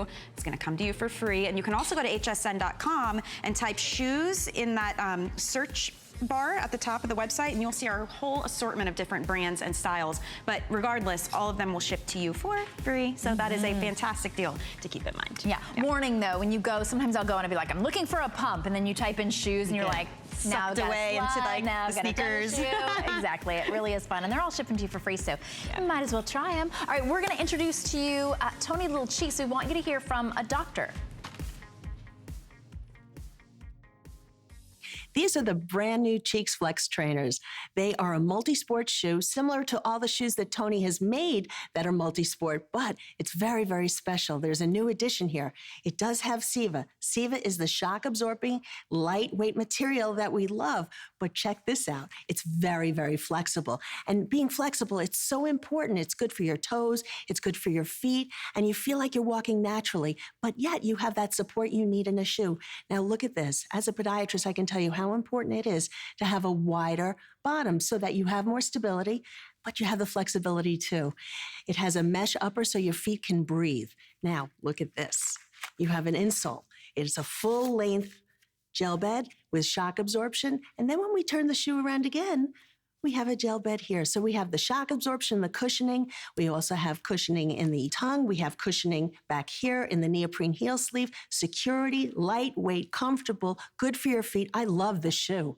shoe. It's gonna come to you for free. And you can also go to hsn.com and type shoes in that search bar at the top of the website, and you'll see our whole assortment of different brands and styles. But regardless, all of them will ship to you for free. So that is a fantastic deal to keep in mind. Yeah. Warning though, when you go, sometimes I'll go and I'll be like, I'm looking for a pump, and then you type in shoes and you're like, now sucked away into like the sneakers. Exactly, it really is fun. And they're all shipping to you for free, so you might as well try them. All right, we're gonna introduce to you Tony Little Cheeks. We want you to hear from a doctor. These are the brand new Cheeks Flex trainers. They are a multi-sport shoe, similar to all the shoes that Tony has made that are multi-sport, but it's very, very special. There's a new addition here. It does have SIVA. SIVA is the shock-absorbing, lightweight material that we love, but check this out. It's very, very flexible. And being flexible, it's so important. It's good for your toes, it's good for your feet, and you feel like you're walking naturally, but yet you have that support you need in a shoe. Now look at this. As a podiatrist, I can tell you how important it is to have a wider bottom so that you have more stability, but you have the flexibility too. It has a mesh upper so your feet can breathe. Now, look at this. You have an insole. It is a full-length gel bed with shock absorption, and then when we turn the shoe around again, we have a gel bed here. So we have the shock absorption, the cushioning. We also have cushioning in the tongue. We have cushioning back here in the neoprene heel sleeve. Security, lightweight, comfortable, good for your feet. I love this shoe.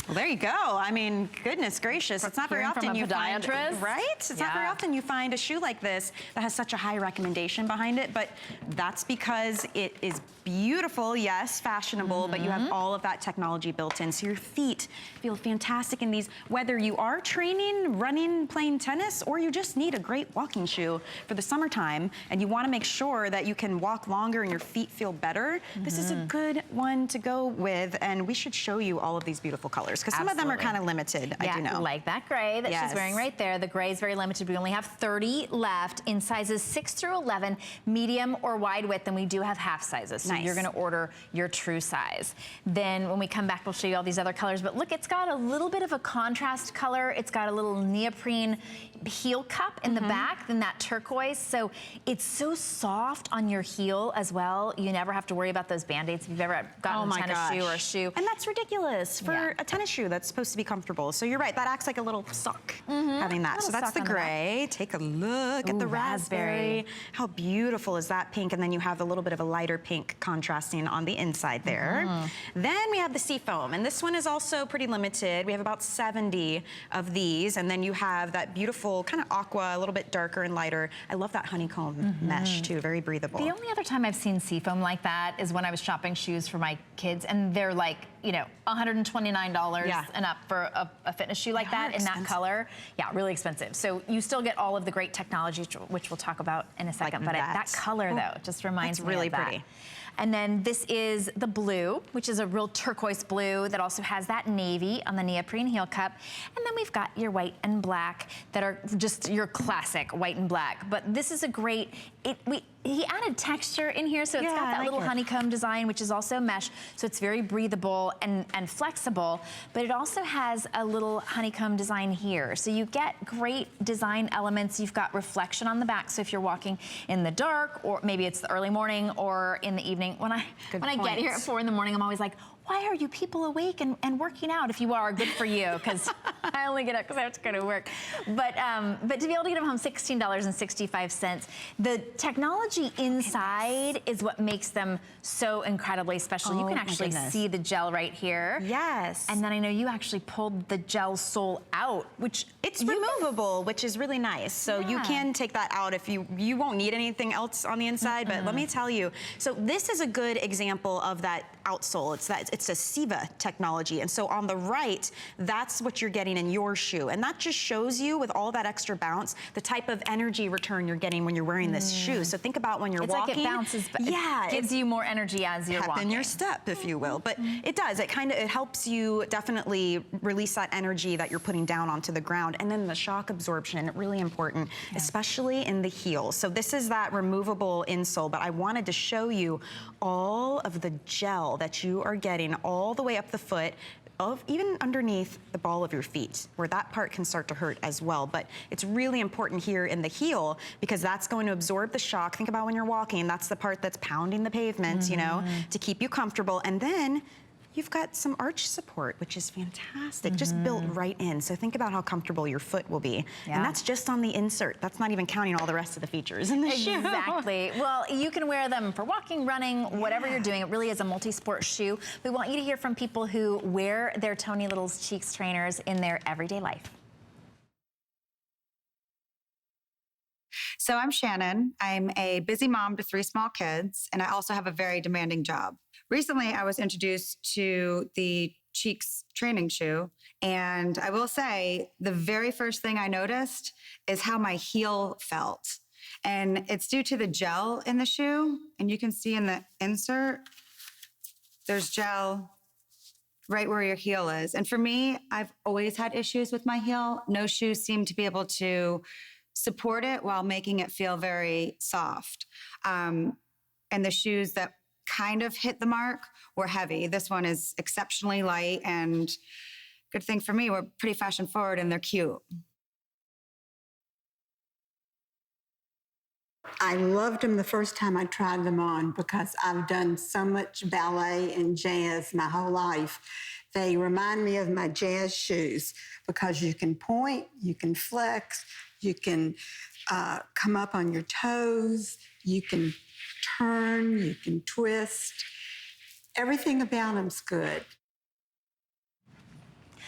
Well, there you go. I mean, goodness gracious. It's not very often you find, right? It's not very often you find a shoe like this that has such a high recommendation behind it, but that's because it is beautiful, yes, fashionable, but you have all of that technology built in. So your feet feel fantastic in these, whether you are training, running, playing tennis, or you just need a great walking shoe for the summertime and you want to make sure that you can walk longer and your feet feel better. This is a good one to go with, and we should show you all of these beautiful colors, because some of them are kind of limited, I do know. Like that gray that she's wearing right there. The gray is very limited. We only have 30 left in sizes 6 through 11, medium or wide width, and we do have half sizes. So you're gonna order your true size. Then when we come back, we'll show you all these other colors. But look, it's got a little bit of a contrast color. It's got a little neoprene heel cup in the back, then that turquoise. So it's so soft on your heel as well. You never have to worry about those Band-Aids if you've ever gotten a tennis shoe or a shoe. And that's ridiculous for a tennis shoe that's supposed to be comfortable. So you're right, that acts like a little sock having that. So that's the gray. Take a look at the raspberry. How beautiful is that pink? And then you have a little bit of a lighter pink contrasting on the inside there. Then we have the seafoam, and this one is also pretty limited. We have about 70 of these, and then you have that beautiful kind of aqua, a little bit darker and lighter. I love that honeycomb mesh too, very breathable. The only other time I've seen seafoam like that is when I was shopping shoes for my kids, and they're like, you know, $129 and up for a fitness shoe like that in that color. Yeah, really expensive. So you still get all of the great technology, which we'll talk about in a second. But that color though, just reminds me really of that. pretty. And then this is the blue, which is a real turquoise blue that also has that navy on the neoprene heel cup. And then we've got your white and black that are just your classic white and black. But this is a great, he added texture in here, so it's got that little honeycomb design, which is also mesh, so it's very breathable and flexible, but it also has a little honeycomb design here. So you get great design elements. You've got reflection on the back, so if you're walking in the dark, or maybe it's the early morning or in the evening. When I get here at 4 in the morning, I'm always like, why are you people awake and working out? If you are, good for you, because I only get up because I have to go to work. But to be able to get them home, $16.65. The technology inside is what makes them so incredibly special. You can actually see the gel right here. Yes. And then I know you actually pulled the gel sole out, which it's removable, which is really nice. So you can take that out if you won't need anything else on the inside. But let me tell you, so this is a good example of that outsole. It's a SIVA technology. And so on the right, that's what you're getting in your shoe. And that just shows you, with all that extra bounce, the type of energy return you're getting when you're wearing this shoe. So think about when you're walking. It's like it bounces, but it gives you more energy as you're walking. In your step, if you will. But it does. It helps you definitely release that energy that you're putting down onto the ground. And then the shock absorption, really important, especially in the heel. So this is that removable insole, but I wanted to show you all of the gel that you are getting all the way up the foot. even underneath the ball of your feet, where that part can start to hurt as well. But it's really important here in the heel because that's going to absorb the shock. Think about when you're walking, that's the part that's pounding the pavement, you know, to keep you comfortable. And then you've got some arch support, which is fantastic, just built right in. So think about how comfortable your foot will be. Yeah. And that's just on the insert. That's not even counting all the rest of the features in the shoe. Exactly. Well, you can wear them for walking, running, whatever you're doing. It really is a multi-sport shoe. We want you to hear from people who wear their Tony Little's Cheeks trainers in their everyday life. So I'm Shannon. I'm a busy mom to 3 small kids, and I also have a very demanding job. Recently, I was introduced to the Cheeks training shoe, and I will say the very first thing I noticed is how my heel felt. And it's due to the gel in the shoe, and you can see in the insert, there's gel right where your heel is. And for me, I've always had issues with my heel. No shoes seem to be able to support it while making it feel very soft. And the shoes that kind of hit the mark were heavy. This one is exceptionally light, and good thing for me, we're pretty fashion forward and they're cute. I loved them the first time I tried them on because I've done so much ballet and jazz my whole life. They remind me of my jazz shoes because you can point, you can flex, you can come up on your toes, you can turn, you can twist. Everything about them's good.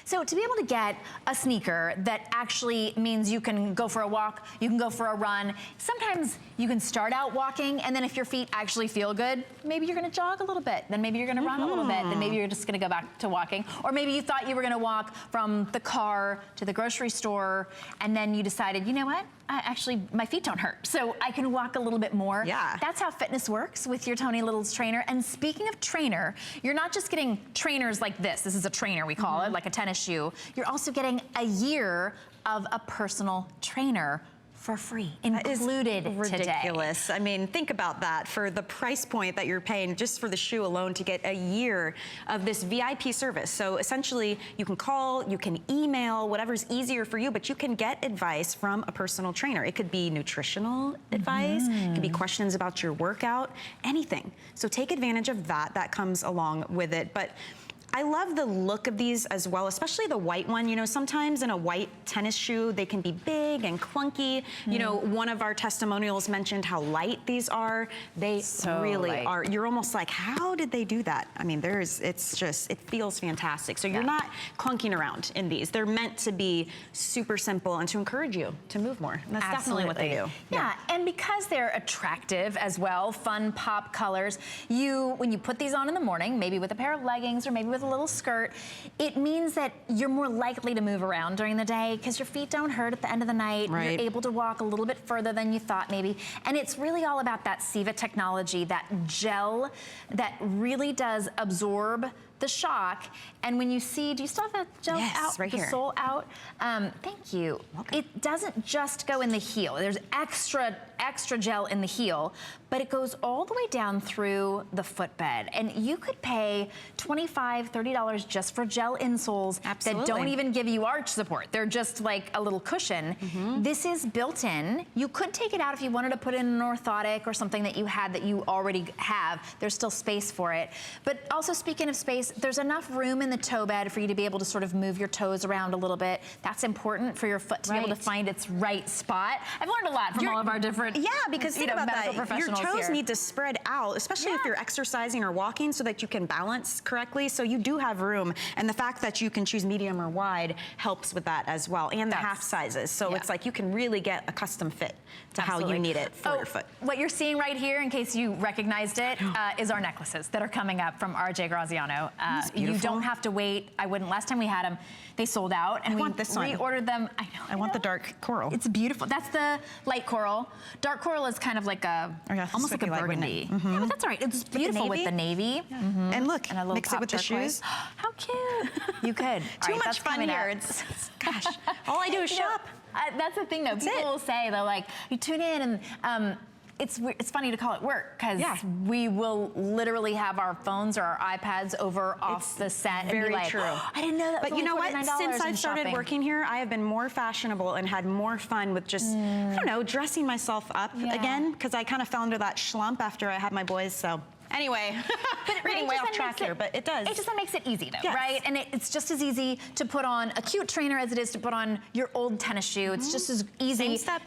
So to be able to get a sneaker that actually means you can go for a walk, you can go for a run, sometimes you can start out walking, and then if your feet actually feel good, maybe you're gonna jog a little bit, then maybe you're gonna run a little bit, then maybe you're just gonna go back to walking. Or maybe you thought you were gonna walk from the car to the grocery store, and then you decided, you know what? Actually, my feet don't hurt, so I can walk a little bit more. Yeah. That's how fitness works with your Tony Little's trainer. And speaking of trainer, you're not just getting trainers like this. This is a trainer, we call it, like a tennis shoe. You're also getting a year of a personal trainer for free, included ridiculous. today. I mean, think about that. For the price point that you're paying just for the shoe alone to get a year of this VIP service. So essentially, you can call, you can email, whatever's easier for you, but you can get advice from a personal trainer. It could be nutritional advice, it could be questions about your workout, anything. So take advantage of that. That comes along with it. But I love the look of these as well, especially the white one. You know, sometimes in a white tennis shoe, they can be big and clunky. You know, one of our testimonials mentioned how light these are. They So really light. are. You're almost like, how did they do that? I mean, it's just, it feels fantastic. So you're not clunking around in these. They're meant to be super simple and to encourage you to move more. And that's definitely what they do. Yeah, and because they're attractive as well, fun pop colors, when you put these on in the morning, maybe with a pair of leggings or maybe with a little skirt, it means that you're more likely to move around during the day because your feet don't hurt at the end of the night. Right. You're able to walk a little bit further than you thought maybe. And it's really all about that Siva technology, that gel that really does absorb the shock. And when you see, do you still have that gel out? Right the here. sole out? Thank you. Okay. It doesn't just go in the heel. There's extra gel in the heel, but it goes all the way down through the footbed. And you could pay $25, $30 just for gel insoles that don't even give you arch support. They're just like a little cushion. This is built in. You could take it out if you wanted to put in an orthotic or something that you had that you already have. There's still space for it. But also speaking of space, there's enough room in the toe bed for you to be able to sort of move your toes around a little bit. That's important for your foot to be able to find its right spot. I've learned a lot from all of our different because think about that. Your toes need to spread out, especially if you're exercising or walking, so that you can balance correctly. So you do have room. And the fact that you can choose medium or wide helps with that as well. And the half sizes. So it's like you can really get a custom fit to how you need it for your foot. What you're seeing right here, in case you recognized it, is our necklaces that are coming up from RJ Graziano. You don't have to wait. I wouldn't. Last time we had them, they sold out, and we reordered them. I know. I want the dark coral. It's beautiful. That's the light coral. Dark coral is kind of like almost like a burgundy. Yeah, but that's all right. It's beautiful with the navy. And look, and a little mix it with the shoes. How cute. You could. Too much fun here. It's, gosh, all I do is shop. That's the thing though. People will say, they're like, you tune in and it's funny to call it work because we will literally have our phones or our iPads off the set and be like, true. oh, I didn't know that. But you know what? Since I've started working here, I have been more fashionable and had more fun with just, I don't know, dressing myself up again, because I kind of fell into that slump after I had my boys, so. Anyway, reading way off track here, but it does. It just makes it easy though, right? And it's just as easy to put on a cute trainer as it is to put on your old tennis shoe. It's just as easy. Same step.